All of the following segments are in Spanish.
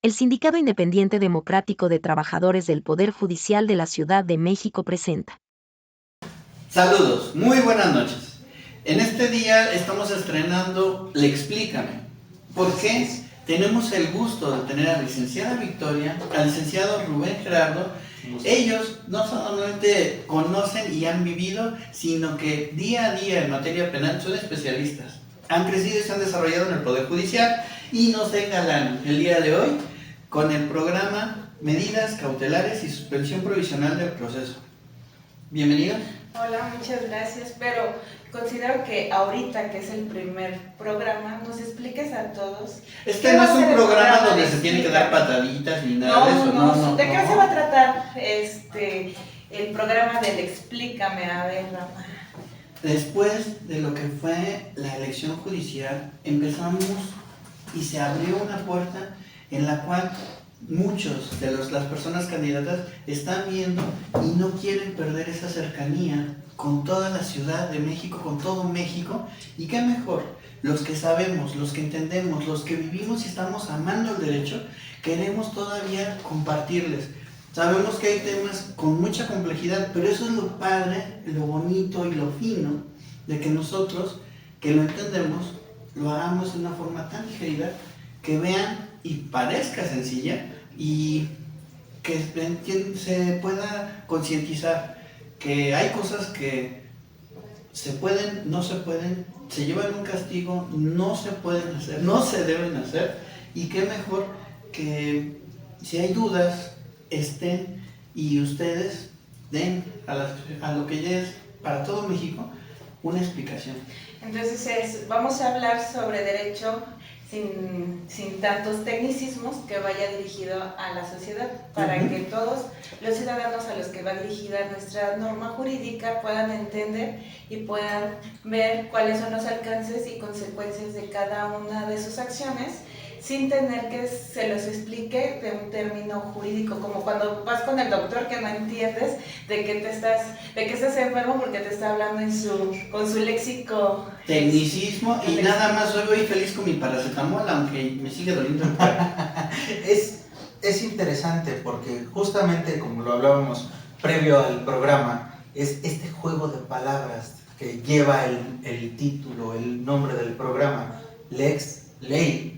El Sindicato Independiente Democrático de Trabajadores del Poder Judicial de la Ciudad de México presenta. Saludos, muy buenas noches. En este día estamos estrenando Le Explícame. ¿Por qué? Tenemos el gusto de tener a la licenciada Victoria, al licenciado Rubén Gerardo. Ellos no solamente conocen y han vivido, sino que día a día en materia penal son especialistas. Han crecido y se han desarrollado en el Poder Judicial y nos engalan el día de hoy con el programa Medidas Cautelares y Suspensión Provisional del Proceso. Bienvenidos. Hola, muchas gracias, pero considero que ahorita, que es el primer programa, nos expliques a todos. Este no es un programa donde se tiene que dar pataditas ni nada de eso. No. ¿De qué se va a tratar el programa del Explícame? A ver, Rafa. Después de lo que fue la elección judicial, empezamos y se abrió una puerta en la cual muchos de las personas candidatas están viendo y no quieren perder esa cercanía con toda la Ciudad de México, con todo México. Y qué mejor, los que sabemos, los que entendemos, los que vivimos y estamos amando el derecho, queremos todavía compartirles. Sabemos que hay temas con mucha complejidad, pero eso es lo padre, lo bonito y lo fino de que nosotros, que lo entendemos, lo hagamos de una forma tan digerida que vean y parezca sencilla y que se pueda concientizar que hay cosas que se pueden, no se pueden, se llevan un castigo, no se pueden hacer, no se deben hacer, y qué mejor que si hay dudas estén y ustedes den a lo que ya es para todo México una explicación. Entonces vamos a hablar sobre derecho sin tantos tecnicismos, que vaya dirigido a la sociedad, para que todos los ciudadanos a los que va dirigida nuestra norma jurídica puedan entender y puedan ver cuáles son los alcances y consecuencias de cada una de sus acciones, sin tener que se los explique de un término jurídico, como cuando vas con el doctor que no entiendes de que estás enfermo porque te está hablando con su léxico tecnicismo, y nada más hoy voy feliz con mi paracetamol, aunque me sigue doliendo el cuerpo. Es interesante porque justamente como lo hablábamos previo al programa, es este juego de palabras que lleva el título, el nombre del programa, ley,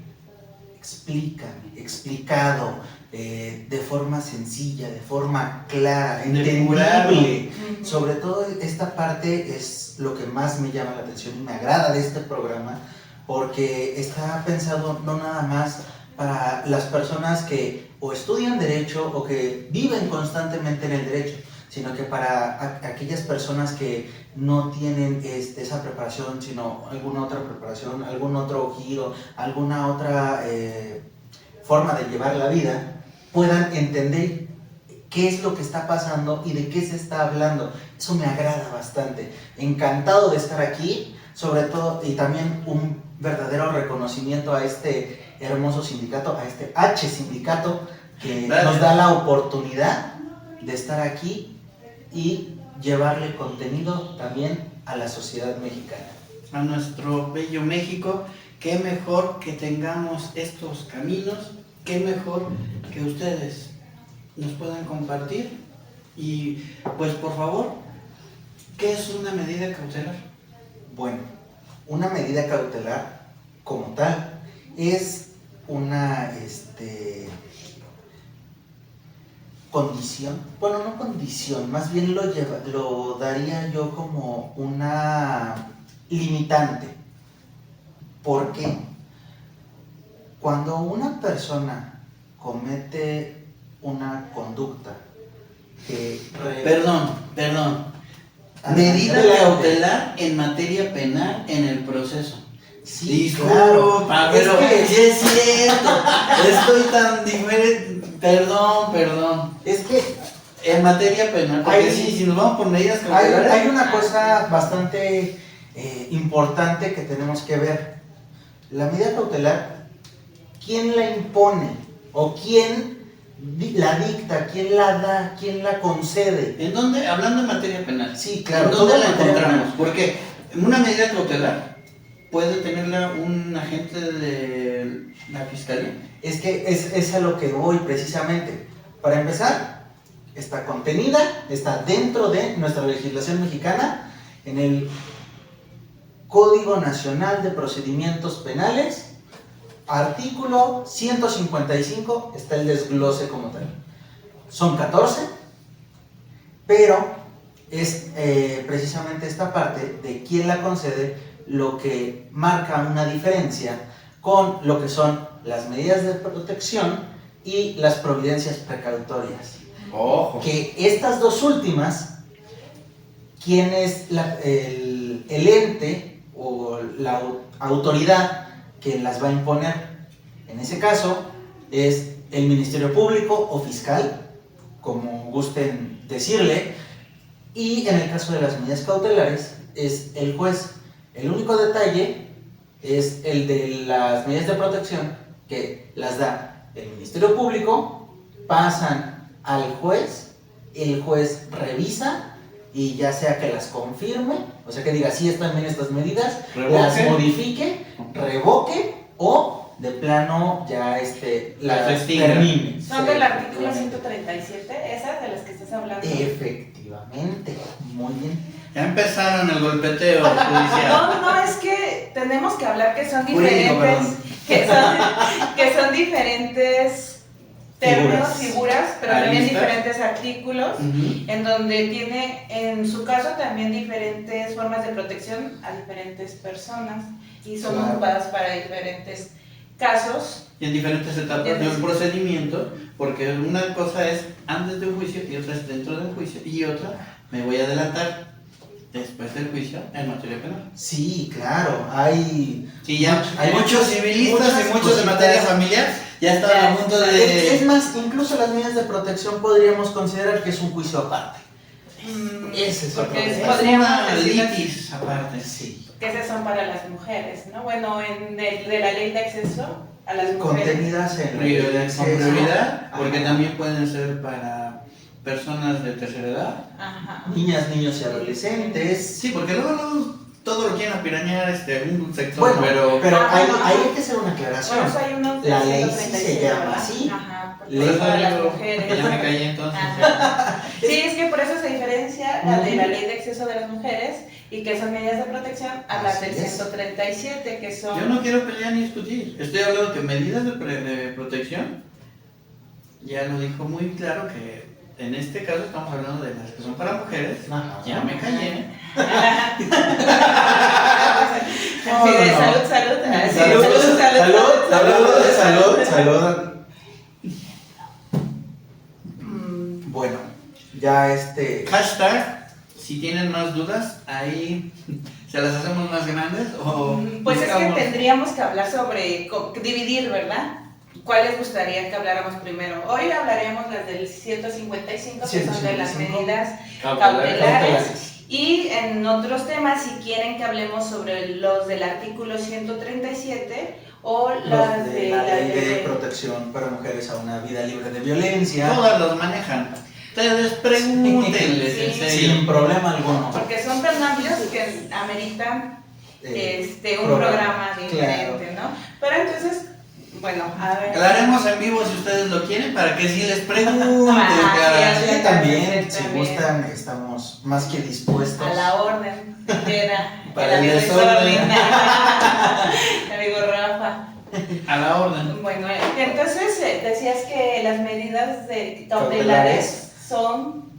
explícame, explicado, de forma sencilla, de forma clara, entendible. Sobre todo esta parte es lo que más me llama la atención y me agrada de este programa, porque está pensado no nada más para las personas que o estudian derecho o que viven constantemente en el derecho, sino que para aquellas personas que no tienen esa preparación, sino alguna otra preparación, algún otro giro, alguna otra forma de llevar la vida, puedan entender qué es lo que está pasando y de qué se está hablando. Eso me agrada bastante. Encantado de estar aquí, sobre todo, y también un verdadero reconocimiento a este hermoso sindicato, a este H sindicato, que nos da la oportunidad de estar aquí y llevarle contenido también a la sociedad mexicana. A nuestro bello México, qué mejor que tengamos estos caminos, qué mejor que ustedes nos puedan compartir. Y pues por favor, ¿qué es una medida cautelar? Bueno, una medida cautelar como tal es una condición, bueno, no condición, más bien lo daría yo como una limitante. ¿Por qué? Cuando una persona comete una conducta que... Perdón. Medida cautelar en materia penal en el proceso. Sí, claro. Pero sí es cierto. Estoy tan diferente. Perdón. Es que en materia penal, porque si nos vamos por medidas cautelares, hay una cosa bastante importante que tenemos que ver. La medida cautelar, ¿quién la impone? ¿O quién la dicta? ¿Quién la da? ¿Quién la concede? ¿En dónde? Hablando en materia penal. Sí, claro. ¿En dónde la encontramos? Porque una medida cautelar puede tenerla un agente de la fiscalía. Es que es a lo que voy precisamente. Para empezar, está contenida, está dentro de nuestra legislación mexicana, en el Código Nacional de Procedimientos Penales, artículo 155, está el desglose como tal. Son 14, pero es precisamente esta parte de quién la concede lo que marca una diferencia con lo que son las medidas de protección y las providencias precautorias. Ojo. Que estas dos últimas, ¿quién es el ente o la autoridad que las va a imponer? En ese caso es el Ministerio Público o fiscal, como gusten decirle, y en el caso de las medidas cautelares es el juez. El único detalle es el de las medidas de protección, que las da el Ministerio Público, pasan al juez, el juez revisa y ya sea que las confirme, o sea que diga sí están bien estas medidas, Revoque. las modifique, revoque o de plano ya las extinga. termine. Son Sí, del artículo efectivamente. 137, esas de las que estás hablando. Efectivamente, muy bien. Ya empezaron el golpeteo judicial. No, es que tenemos que hablar que son Jurídico, diferentes, que son diferentes términos, figuras, pero también Aristas. diferentes artículos, Ujú. en donde tiene, en su caso, también diferentes formas de protección a diferentes personas y son Claro. ocupadas para diferentes casos. Y en diferentes etapas de un procedimiento, porque una cosa es antes de un juicio y otra es dentro del juicio, y otra me voy a adelantar después del juicio en materia penal. Sí, claro, hay... Sí, ya Hay muchos civilistas y muchos de cositas. materia familiar ya estaban a punto Es de... más, incluso las medidas de protección podríamos considerar que es un juicio aparte. Ese es otro Porque detalle. podríamos una decir litis aparte. Sí. que esas son para las mujeres, ¿no? Bueno, de la ley de acceso a las mujeres. Contenidas en Con prioridad, porque Ajá. también pueden ser para personas de tercera edad. Ajá. Niñas, niños y adolescentes. Sí, porque luego todo lo quieren apirañar un sector, Bueno, pero... pero Ah, hay, bueno, hay ajá. que hacer una aclaración. Bueno, hay unos de La ley sí 137, se llama ¿verdad? así. Ajá, porque Ley es para las Digo, mujeres. ya me callé entonces. Ajá. Sí, es que por eso se diferencia la de la ley de acceso de las mujeres y que son medidas de protección a las Así del es. 137, que son... Yo no quiero pelear ni discutir. Estoy hablando que medidas de protección, ya lo dijo muy claro que en este caso estamos hablando de las que son para mujeres. Ajá. Ya me callé. Así de No. salud, salud. Así de Salud, salud. salud. Mm, Bueno, ya Hashtag, si tienen más dudas, ahí se las hacemos más grandes o... Pues es que buscamos- tendríamos que hablar sobre, dividir, ¿verdad? ¿Cuál les gustaría que habláramos primero? Hoy hablaremos las del 155, que son de las 155. medidas Cautelares. cautelares. Y en otros temas, si quieren que hablemos sobre los del artículo 137 o las los de de la la ley de de... protección para mujeres a una vida libre de violencia. Todas los manejan. Ustedes pregúntenles, en Sí. serio. Sin problema alguno. Porque son tan amplios que ameritan un programa. programa diferente, ¿no? Pero entonces, bueno, a ver... Lo haremos en vivo si ustedes lo quieren para que sí les pregunten. Ah, cara. sí, Sí, también, si También. gustan, estamos más que dispuestos. A la orden, era Para el el amigo desorden. Isabel, el amigo Rafa. A la orden. Bueno, entonces decías que las medidas cautelares son...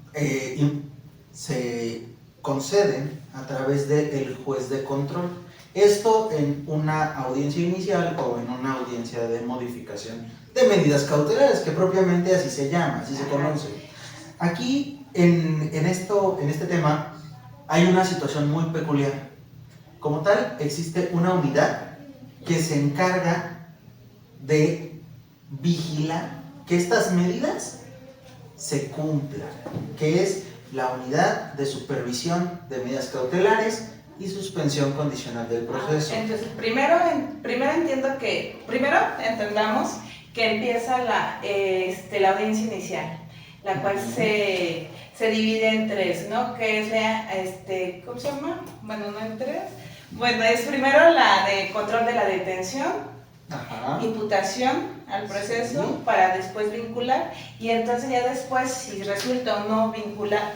Se conceden a través del juez de control. Esto en una audiencia inicial o en una audiencia de modificación de medidas cautelares, que propiamente así se llama, así se conoce. Aquí, en este tema, hay una situación muy peculiar. Como tal, existe una unidad que se encarga de vigilar que estas medidas se cumplan, que es la unidad de supervisión de medidas cautelares y suspensión condicional del proceso. Entonces, primero entendamos que empieza la audiencia inicial, la cual se divide en tres, ¿no? Que es la, ¿cómo se llama? Bueno, no en tres. Bueno, es primero la de control de la detención, Ajá. imputación al proceso Sí. para después vincular, y entonces ya después, si resulta o no vincular,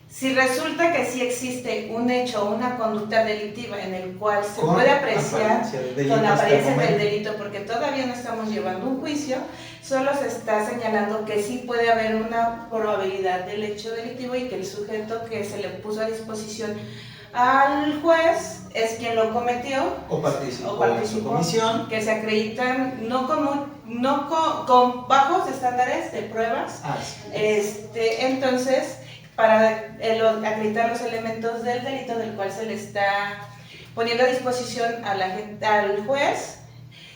si resulta que sí existe un hecho o una conducta delictiva en el cual se Con puede apreciar apariencia del delito con la hasta el apariencia del momento. delito, porque todavía no estamos llevando un juicio, solo se está señalando que sí puede haber una probabilidad del hecho delictivo y que el sujeto que se le puso a disposición al juez es quien lo cometió O participó, o participó, en su comisión. que se acreditan no con bajos estándares de pruebas. Entonces, para acreditar los elementos del delito del cual se le está poniendo a disposición al juez,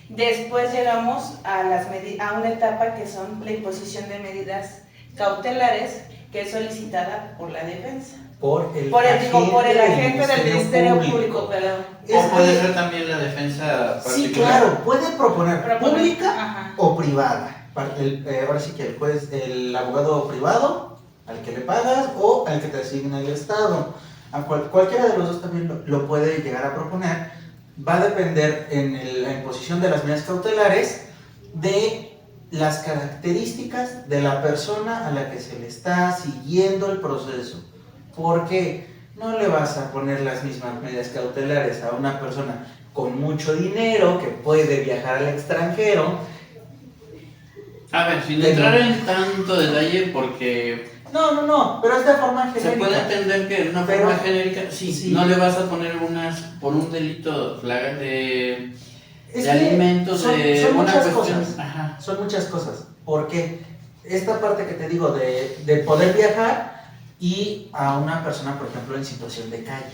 después llegamos a una etapa que son la imposición de medidas cautelares, que es solicitada por la defensa. Por el agente del Ministerio Público, perdón. O puede ser también la defensa particular. Sí, claro, puede proponer pública Ajá. o privada. Ahora sí que el juez, el abogado privado al que le pagas o al que te asigna el Estado. Cualquiera de los dos también lo puede llegar a proponer. Va a depender en la imposición de las medidas cautelares de las características de la persona a la que se le está siguiendo el proceso. Porque no le vas a poner las mismas medidas cautelares a una persona con mucho dinero que puede viajar al extranjero. A ver, sin entrar en tanto detalle, porque No, pero es de forma genérica. se puede entender que en una forma genérica, sí, no le vas a poner por un delito flagrante Es de que alimentos, son una muchas cuestión. cosas. Ajá. Son muchas cosas. Porque esta parte que te digo de poder viajar y a una persona, por ejemplo, en situación de calle.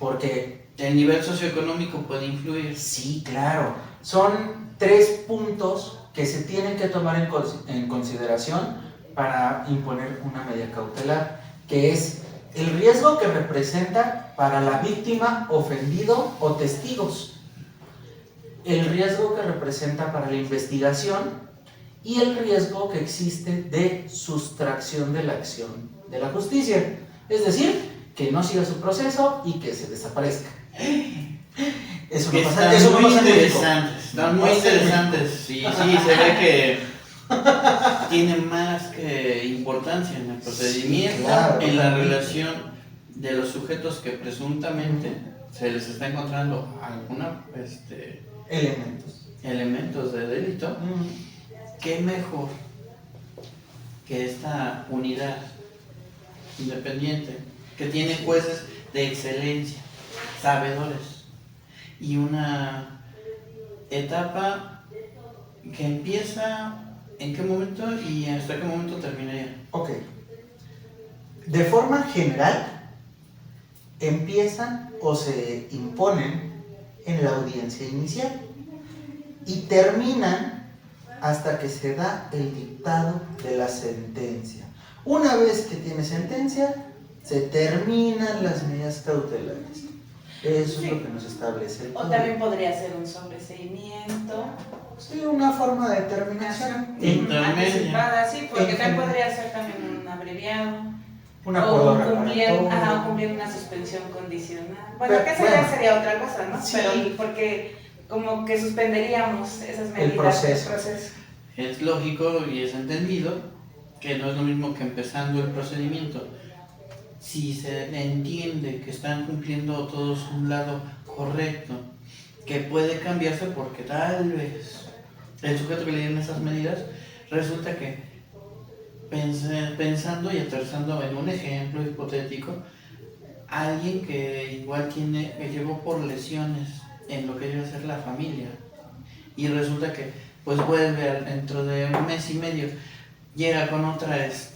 Porque El nivel socioeconómico puede influir. sí, claro. Son 3 puntos que se tienen que tomar en consideración para imponer una medida cautelar, que es el riesgo que representa para la víctima, ofendido o testigos, el riesgo que representa para la investigación y el riesgo que existe de sustracción de la acción de la justicia, es decir, que no siga su proceso y que se desaparezca. Eso no pasa, eso no pasa en México. Están muy interesantes. Sí, se ve que tiene más que importancia en el procedimiento, Sí, claro, en la totalmente. relación de los sujetos que presuntamente se les está encontrando alguna elementos de delito. ¿Qué mejor que esta unidad independiente que tiene jueces de excelencia, sabedores, y una etapa que empieza en qué momento y hasta qué momento terminaría? Ok. De forma general, empiezan o se imponen en la audiencia inicial y terminan hasta que se da el dictado de la sentencia. Una vez que tiene sentencia, se terminan las medidas cautelares. Eso es lo que nos establece el O código. también podría ser un sobreseimiento. Sí, una forma de terminación. Anticipada, sí, porque En también general. podría ser también un abreviado. Un acuerdo O cumplir reparatorio. una suspensión condicional. Bueno, Pero, que esa bueno, ya sería otra cosa, ¿no? sí. Pero porque como que suspenderíamos esas medidas. El proceso. Es lógico y es entendido que no es lo mismo que empezando el procedimiento. Si se entiende que están cumpliendo todos un lado correcto, que puede cambiarse porque tal vez el sujeto que le dieron esas medidas resulta que pensando y aterrizando en un ejemplo hipotético, alguien que igual que llegó por lesiones en lo que debe ser la familia y resulta que pues vuelve dentro de un mes y medio, llega con otras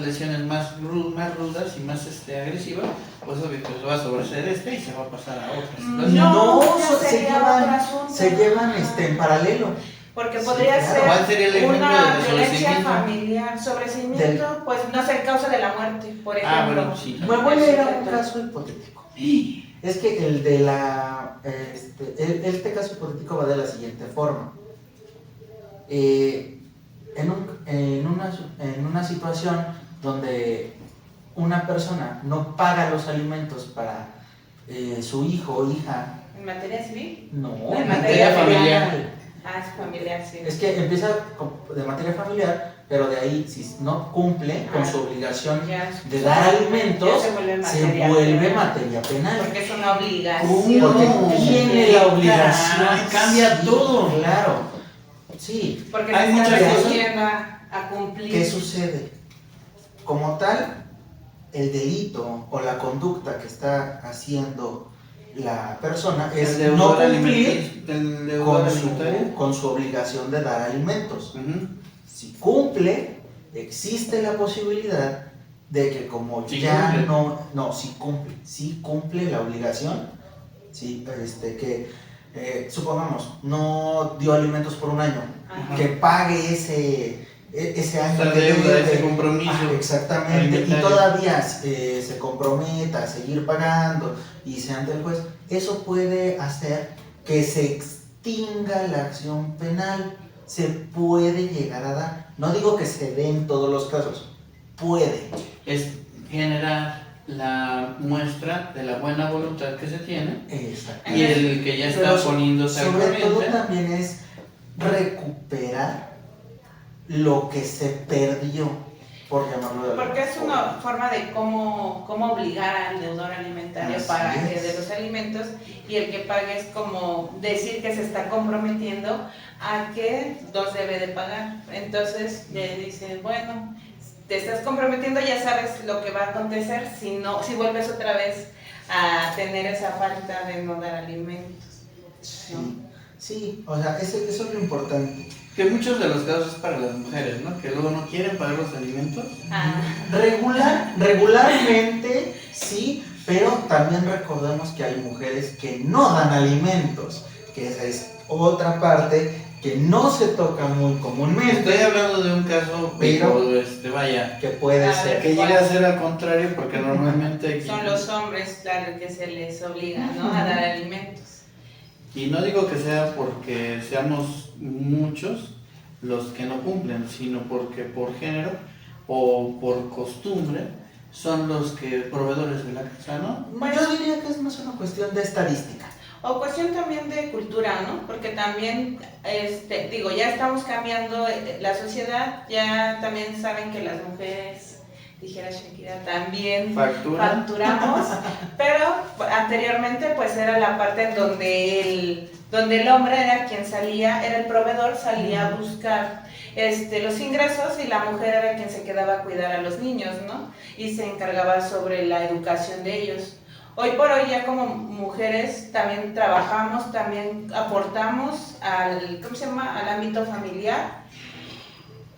lesiones más rudas y más agresivas, pues obvio que va a sobreser y se va a pasar a otras situaciones. No, No, ya sería otro asunto. se llevan en paralelo. Porque Sí, podría claro. ¿Cuál sería el ser ejemplo una de violencia sobreseimiento? familiar. Sobreseimiento, pues no ser causa de la muerte, por ejemplo. Bueno, sí. Me voy a ir a un caso hipotético. Es que el de este caso hipotético va de la siguiente forma. En una situación donde una persona no paga los alimentos para su hijo o hija ¿En materia civil? No, En en materia materia familiar. familiar. Ah, es familiar, sí. Es que empieza de materia familiar, pero de ahí, si no cumple con su obligación Ya, de dar alimentos, ya se vuelve materia materia penal. Porque es una obligación. Porque tiene la obligación. Caray, cambia Sí, todo. Claro. Sí. Porque Hay se está muchas cosas. requiriendo a cumplir. ¿Qué sucede? Como tal, el delito o la conducta que está haciendo la persona es El no deudor cumplir alimenticio, el deudor alimentario. con su obligación de dar alimentos. Ujú. Si cumple, existe la posibilidad de que como Si ya cumple. si cumple la obligación, sí, supongamos, no dio alimentos por un año, Ajá. que pague ese año Esa que deuda, debe. ese compromiso. Exactamente, y alimentario. todavía se comprometa a seguir pagando y sea ante el juez, eso puede hacer que se extinga la acción penal. Se puede llegar a dar. No digo que se dé en todos los casos, puede. Es generar la muestra de la buena voluntad que se tiene Exacto. y el que ya está Pero poniéndose al sobre todo corriente. también es recuperar lo que se perdió, por llamarlo de alguna Porque es forma. una forma de cómo obligar al deudor alimentario Así para es. que dé los alimentos, y el que pague es como decir que se está comprometiendo a que los debe de pagar. Entonces le dicen, bueno, te estás comprometiendo, ya sabes lo que va a acontecer si vuelves otra vez a tener esa falta de no dar alimentos. Sí, o sea, eso es lo importante. Que muchos de los casos es para las mujeres, ¿no? Que luego no quieren pagar los alimentos. Regularmente sí, pero también recordemos que hay mujeres que no dan alimentos, que esa es otra parte que no se toca muy comúnmente. Estoy hablando de un caso, Pero- vaya, Que puede A ser. ver. que llega a ser al contrario, porque normalmente Son los hombres, claro, que se les obliga, ¿no?, a dar alimentos. y no digo que sea porque seamos muchos los que no cumplen, sino porque por género o por costumbre son los que proveedores de la casa, ¿no? Yo diría que es más una cuestión de estadística. O cuestión también de cultura, ¿no? Porque también, ya estamos cambiando la sociedad, ya también saben que las mujeres, dijera Shakira, también facturamos, pero anteriormente pues era la parte en donde el hombre era quien salía, era el proveedor, salía a buscar los ingresos, y la mujer era quien se quedaba a cuidar a los niños, ¿no? Y se encargaba sobre la educación de ellos. Hoy por hoy ya como mujeres también trabajamos, también aportamos al ámbito familiar,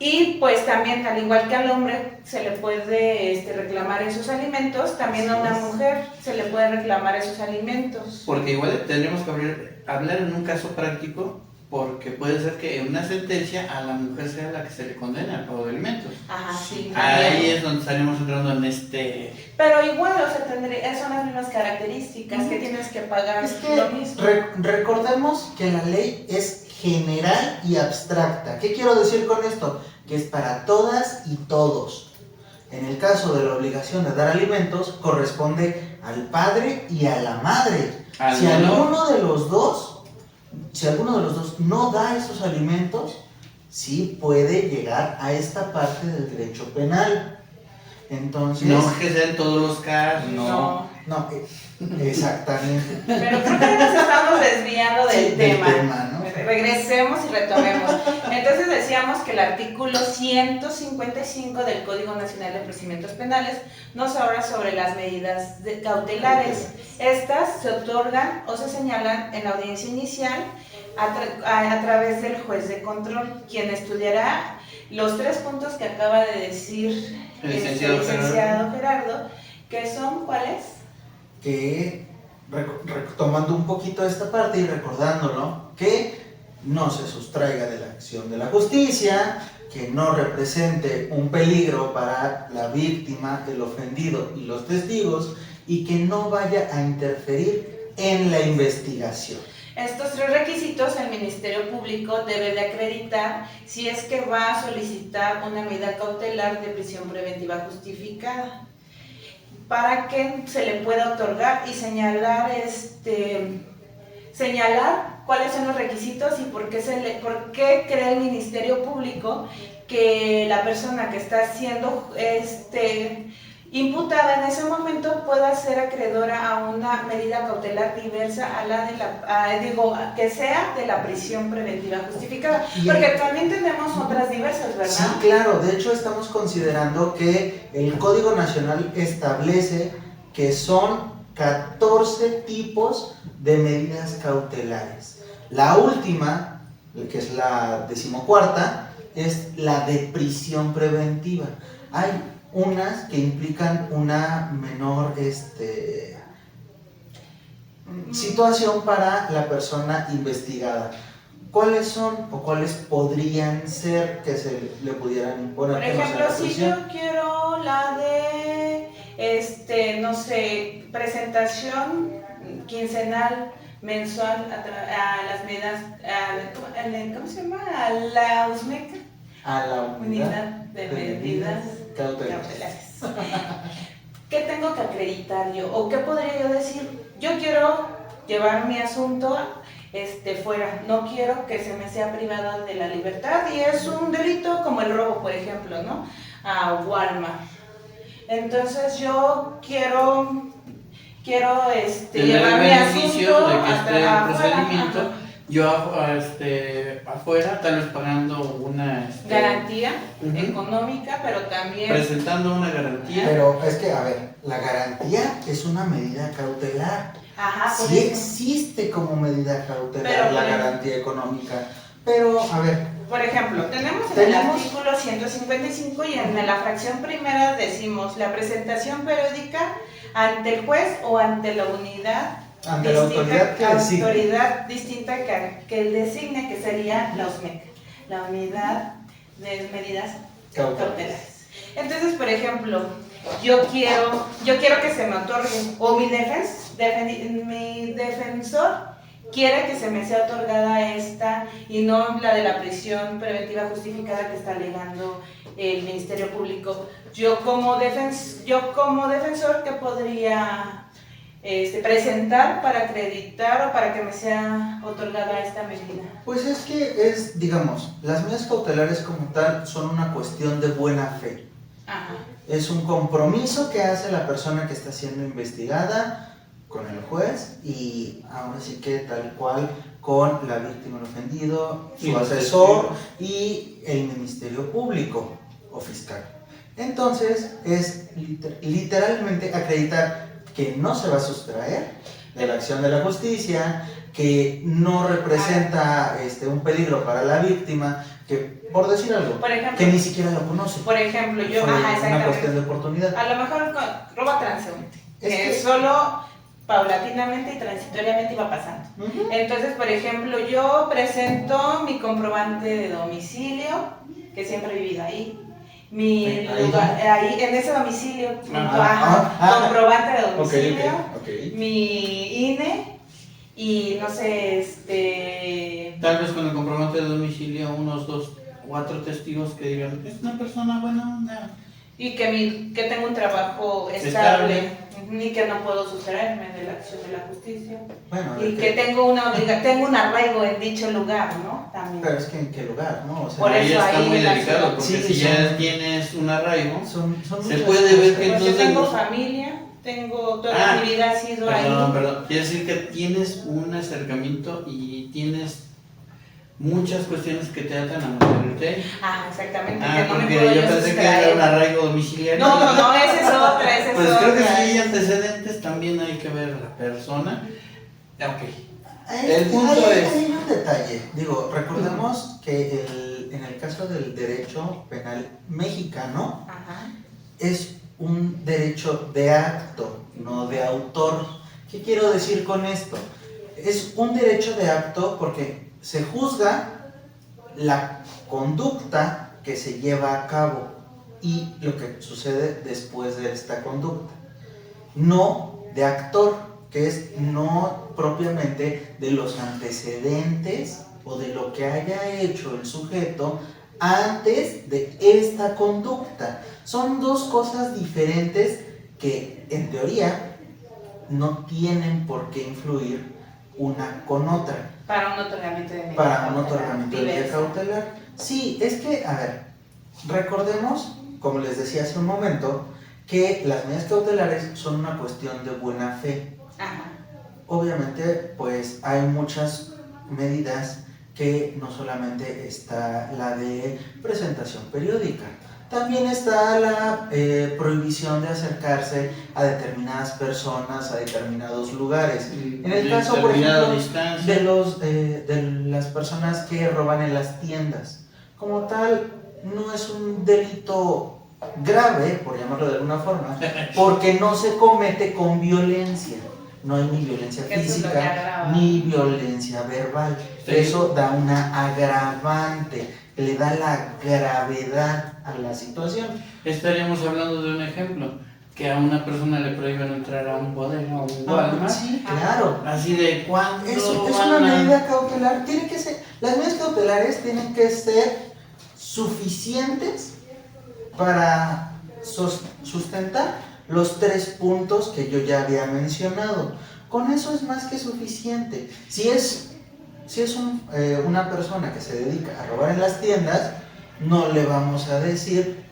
y pues también, al igual que al hombre se le puede reclamar esos alimentos, también a una mujer se le puede reclamar esos alimentos. Porque igual tendríamos que hablar en un caso práctico, porque puede ser que en una sentencia a la mujer sea la que se le condena al pago de alimentos. Ajá, sí. Ahí también. es donde estaríamos entrando en Pero igual, o sea, son las mismas características, que tienes que pagar Es que lo mismo. recordemos que la ley es general y abstracta. ¿Qué quiero decir con esto? Que es para todas y todos. En el caso de la obligación de dar alimentos, corresponde al padre y a la madre. Al Si menor. alguno de los dos no da esos alimentos, sí puede llegar a esta parte del derecho penal. Entonces, no que sea en todos los casos. No. Exactamente. Pero creo que nos estamos desviando del Sí, tema. del tema, ¿no? Regresemos y retomemos. Entonces decíamos que el artículo 155 del Código Nacional de Procedimientos Penales nos habla sobre las medidas cautelares. Estas se otorgan o se señalan en la audiencia inicial a través del juez de control, quien estudiará los 3 puntos que acaba de decir El el licenciado licenciado Gerardo, que son, ¿cuáles? Que retomando un poquito esta parte y recordándolo, que no se sustraiga de la acción de la justicia, que no represente un peligro para la víctima, el ofendido y los testigos, y que no vaya a interferir en la investigación. Estos 3 requisitos el Ministerio Público debe de acreditar si es que va a solicitar una medida cautelar de prisión preventiva justificada, para que se le pueda otorgar y señalar señalar cuáles son los requisitos y por qué cree el Ministerio Público que la persona que está siendo imputada en ese momento pueda ser acreedora a una medida cautelar diversa a la de que sea de la prisión preventiva justificada. Porque también tenemos otras diversas, ¿verdad? Sí, claro. De hecho, estamos considerando que el Código Nacional establece que son 14 tipos de medidas cautelares. La última, que es la 14ª, es la de prisión preventiva. Hay unas que implican una menor situación para la persona investigada. ¿Cuáles son o cuáles podrían ser que se le pudieran imponer? Por ejemplo, si yo quiero la de, no sé, presentación quincenal, mensual a las medidas, ¿cómo se llama? A la USMECA. A la Unidad de medidas cautelares. ¿Qué tengo que acreditar yo? ¿O qué podría yo decir? Yo quiero llevar mi asunto fuera, no quiero que se me sea privada de la libertad y es un delito como el robo, por ejemplo, ¿no? A Walmart. Entonces yo quiero llevar mi asunto de que esté en afuera. procedimiento. Ajá. Yo afuera, tal vez pagando una Garantía Ujú. económica, pero también presentando una garantía. Pero es que, a ver, la garantía es una medida cautelar. ajá, por Sí eso. existe como medida cautelar Pero, la por ejemplo, garantía económica. Pero, a ver, Por ejemplo, tenemos en el artículo 155 y en la fracción primera decimos la presentación periódica ante el juez o ante la unidad ante la autoridad que designe. autoridad distinta que él designe, que sería la USMECA, la unidad de medidas cautelares. Entonces, por ejemplo, yo quiero que se me otorgue, o mi defensor quiere que se me sea otorgada esta y no la de la prisión preventiva justificada que está alegando el Ministerio Público. Yo como defensor, ¿qué podría presentar para acreditar o para que me sea otorgada esta medida? Pues es que digamos, las medidas cautelares como tal son una cuestión de buena fe. Ajá. Es un compromiso que hace la persona que está siendo investigada con el juez y ahora sí que tal cual con la víctima, el ofendido, su asesor y el Ministerio Público o fiscal. Entonces es literalmente acreditar que no se va a sustraer de la acción de la justicia, que no representa un peligro para la víctima, que por decir algo, Por ejemplo, que ni siquiera lo conoce. Por ejemplo, yo, Fue una exactamente. cuestión de oportunidad. A lo mejor roba transeúnte, Es que que- solo paulatinamente y transitoriamente iba pasando. Ujú. Entonces, por ejemplo, yo presento mi comprobante de domicilio, que siempre he vivido ahí. Mi ¿Ahí lugar, dónde? ahí, en ese domicilio, Ah, comprobante de Ok, domicilio, ok. mi INE y no sé, Tal vez con el comprobante de domicilio, unos 2, 4 testigos que digan, es una persona buena onda. y que tengo un trabajo estable y que no puedo sustraerme de la acción de la justicia. Bueno, Y que tengo un arraigo en dicho lugar, ¿no? También. pero es que en qué lugar, ¿no? O sea, Por Ahí eso está ahí muy en la delicado, ciudad. porque Sí, si ya son- tienes un arraigo, son se muchas puede ver cosas. que Porque entonces tengo los- familia, toda mi vida ha sido Perdón. Quiere decir que tienes un acercamiento y tienes muchas cuestiones que te atan a mantenerte. Ah, exactamente. Ah, que no me porque puedo yo pensé que sustraer. era un arraigo domiciliario. No, esa es otra, esa es Pues otra. creo que si hay antecedentes también hay que ver a la persona. Ok. El punto es- Hay un detalle. Digo, recordemos que en el caso del derecho penal mexicano Ajá. es un derecho de acto, no de autor. ¿Qué quiero decir con esto? Es un derecho de acto porque se juzga la conducta que se lleva a cabo y lo que sucede después de esta conducta, no de actor, que es no propiamente de los antecedentes o de lo que haya hecho el sujeto antes de esta conducta. Son dos cosas diferentes que en teoría no tienen por qué influir una con otra. Para un otorgamiento de medida Para un cautelar otorgamiento de medida diversa. cautelar. Sí, es que, a ver, recordemos, como les decía hace un momento, que las medidas cautelares son una cuestión de buena fe. Ajá. Obviamente, pues hay muchas medidas que no solamente está la de presentación periódica, también está la prohibición de acercarse a determinadas personas, a determinados lugares. En el caso, por ejemplo, de las personas que roban en las tiendas, como tal, no es un delito grave, por llamarlo de alguna forma, porque no se comete con violencia. No hay ni violencia Que eso es lo que física agrava. ni violencia verbal. Sí. Eso da una agravante, le da la gravedad a la situación. Estaríamos hablando de un ejemplo, que a una persona le prohíben entrar a un bodega o un Walmart. Sí, claro. Así de cuándo Es van una a- medida cautelar. Tiene que ser, las medidas cautelares tienen que ser suficientes para sustentar los 3 puntos que yo ya había mencionado. Con eso es más que suficiente. Si es una persona que se dedica a robar en las tiendas, no le vamos a decir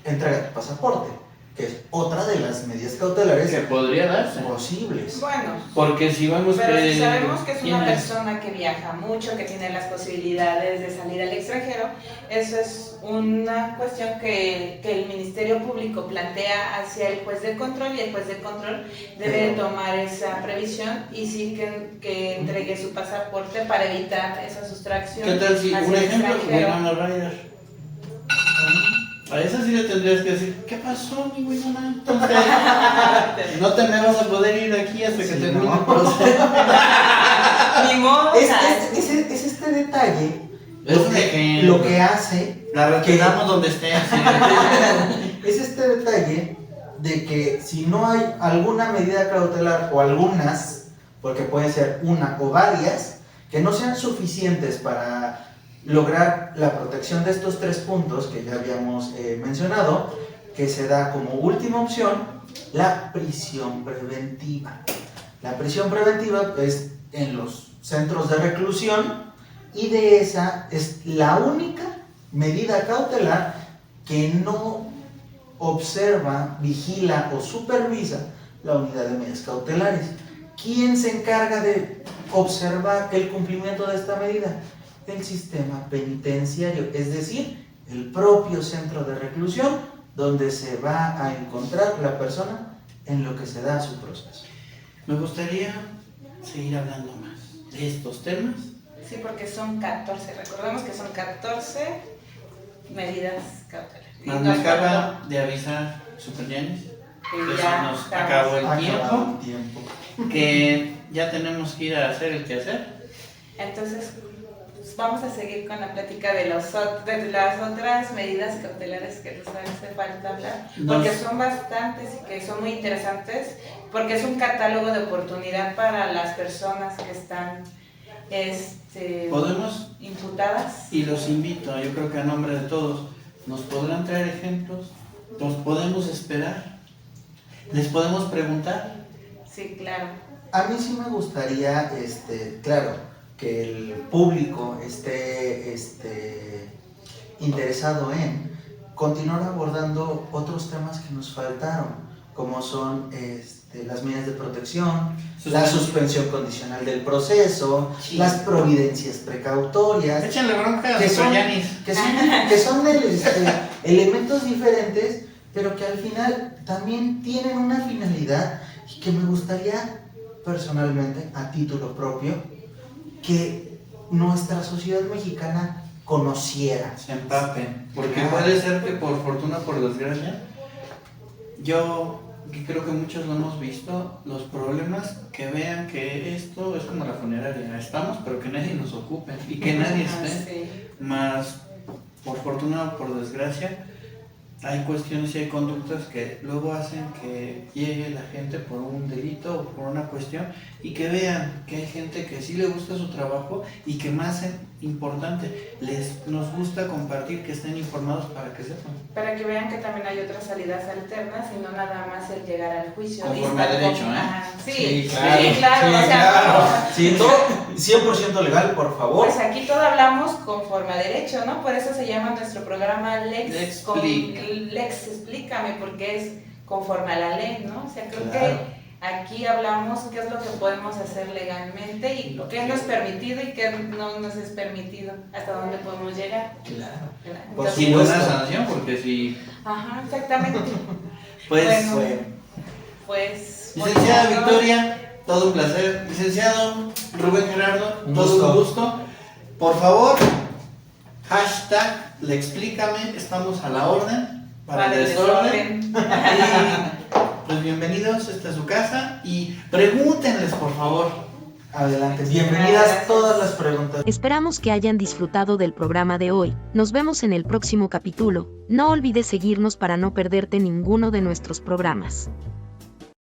entrega tu pasaporte, que es otra de las medidas cautelares que podría darse. posibles. Bueno, Porque si vemos pero que si sabemos que es una tienes- persona que viaja mucho, que tiene las posibilidades de salir al extranjero, eso es una cuestión que el Ministerio Público plantea hacia el juez de control, y el juez de control debe Pero- tomar esa previsión y sí que entregue su pasaporte para evitar esa sustracción ¿Qué tal si hacia un el ejemplo, extranjero. Winona Ryder? A esa sí le tendrías que decir, ¿qué pasó, mi Winona? Entonces, no te me vas a poder ir aquí hasta que Sí, termine no. el proceso. Ni modo, Es, o sea, es este detalle Es un ejemplo. lo que hace La retiramos donde esté. así. es este detalle de que si no hay alguna medida cautelar o algunas, porque pueden ser una o varias, que no sean suficientes para lograr la protección de estos 3 puntos que ya habíamos mencionado, que se da como última opción la prisión preventiva. La prisión preventiva es en los centros de reclusión, y de esa es la única medida cautelar que no observa, vigila o supervisa la unidad de medidas cautelares. ¿Quién se encarga de observar el cumplimiento de esta medida? El sistema penitenciario, es decir, el propio centro de reclusión donde se va a encontrar la persona en lo que se da su proceso. Me gustaría seguir hablando más de estos temas. sí, porque son 14, recordemos que son 14 medidas cautelares. Y Más no me es acaba de avisar Super Janis que que ya se nos estamos- acabó el Acabado tiempo, el tiempo. que ya tenemos que ir a hacer el quehacer. Entonces, pues, vamos a seguir con la plática de las otras medidas cautelares que nos hace falta hablar, porque son bastantes y que son muy interesantes, porque es un catálogo de oportunidad para las personas que están Podemos, imputadas. y los invito, yo creo que a nombre de todos, nos podrán traer ejemplos, nos podemos esperar, les podemos preguntar. Sí, claro. A mí sí me gustaría, claro, que el público esté interesado en continuar abordando otros temas que nos faltaron, como son las medidas de protección, la suspensión condicional del proceso, Sí. las providencias precautorias, Échenle bronca a que Super son, Janis. que son elementos diferentes, pero que al final también tienen una finalidad y que me gustaría personalmente, a título propio, que nuestra sociedad mexicana conociera. Se empapen, porque Ah. puede ser que por fortuna, por desgracia, yo que creo que muchos lo hemos visto, los problemas, que vean que esto es como la funeraria, estamos pero que nadie nos ocupe y que nadie Ajá, esté, sí. más por fortuna o por desgracia, hay cuestiones y hay conductas que luego hacen que llegue la gente por un delito o por una cuestión y que vean que hay gente que sí le gusta su trabajo y que más importante, nos gusta compartir, que estén informados para que sepan. Para que vean que también hay otras salidas alternas y no nada más el llegar al juicio. Conforme a derecho, ¿eh? Sí, claro, sí, claro. sí, O sea, claro. no. Sí, todo 100% legal, por favor. Pues aquí todo hablamos conforme a derecho, ¿no? Por eso se llama nuestro programa Lex Explica. Lex Explícame, porque es conforme a la ley, ¿no? O sea, creo Claro. que aquí hablamos qué es lo que podemos hacer legalmente y qué nos es permitido y qué no nos es permitido, hasta dónde podemos llegar. Claro. Por Entonces, sin una sanción, porque si... ajá, exactamente. Pues, Bueno, pues... licenciada bueno, Victoria, todo un placer. Licenciado Rubén Gerardo, Un todo gusto. un gusto. Por favor, hashtag le explícame, estamos a la orden para el desorden. Y, pues bienvenidos, esta es su casa y pregúntenles por favor. Adelante. Bienvenidas Gracias. todas las preguntas. Esperamos que hayan disfrutado del programa de hoy. Nos vemos en el próximo capítulo. No olvides seguirnos para no perderte ninguno de nuestros programas.